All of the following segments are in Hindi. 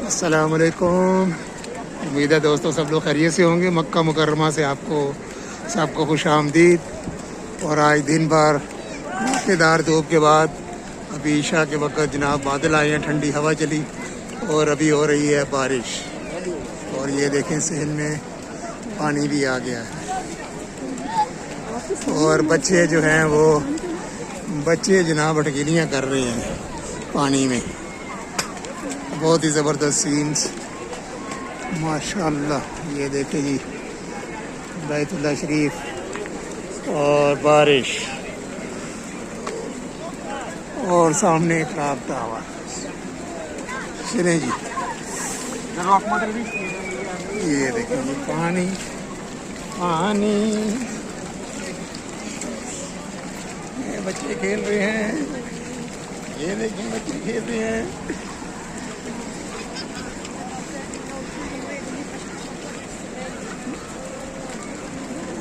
अस्सलाम वालेकुम। उम्मीद है दोस्तों सब लोग खैरियत से होंगे। मक्का मुकर्रमा से सबको खुश आमदीद। और आज दिन भर धमाकेदार धूप के बाद अभी ईशा के वक्त जनाब बादल आए हैं, ठंडी हवा चली और अभी हो रही है बारिश। और ये देखें सहन में पानी भी आ गया है और बच्चे जो हैं वो जनाब अटकीलियाँ कर रहे हैं पानी में। बहुत ही ज़बरदस्त सीन्स माशाअल्लाह। ये देखें जी बैतुल्लाह शरीफ और बारिश और सामने क्लॉक टावर। चलें जी, ये देखें जी पानी पानी। ये बच्चे खेल रहे हैं, ये देखें बच्चे खेल रहे हैं।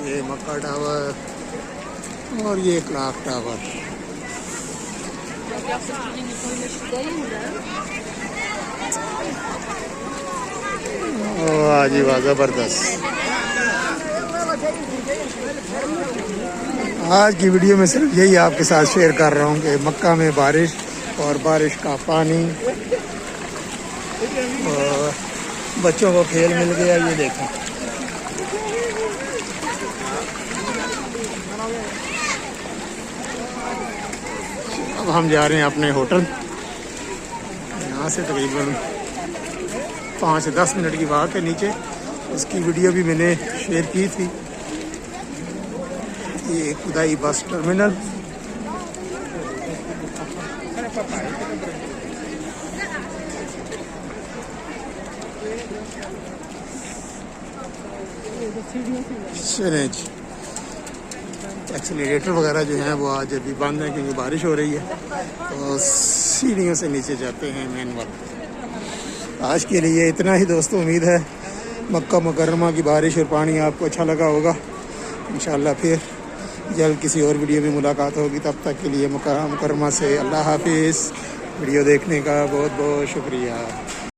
ये मक्का टावर और ये क्लॉक टावर। वाह जी वाह, ज़बरदस्त। आज की वीडियो में सिर्फ यही आपके साथ शेयर कर रहा हूँ कि मक्का में बारिश और बारिश का पानी और बच्चों को खेल मिल गया। ये देखें अब हम जा रहे हैं अपने होटल। यहाँ से तकरीबन 5 से 10 मिनट की बात है नीचे। उसकी वीडियो भी मैंने शेयर की थी। ये खुदाई बस टर्मिनल। चलें जी, एक्सीलरेटर वगैरह जो हैं वो आज अभी बंद है क्योंकि बारिश हो रही है। तो सीढ़ियों से नीचे जाते हैं मैनुअल। आज के लिए इतना ही दोस्तों। उम्मीद है मक्का मुकर्रमा की बारिश और पानी आपको अच्छा लगा होगा। इंशाअल्लाह फिर जल्द किसी और वीडियो में मुलाकात होगी। तब तक के लिए मक्का मुकर्रमा से अल्लाह हाफिज़। वीडियो देखने का बहुत बहुत शुक्रिया।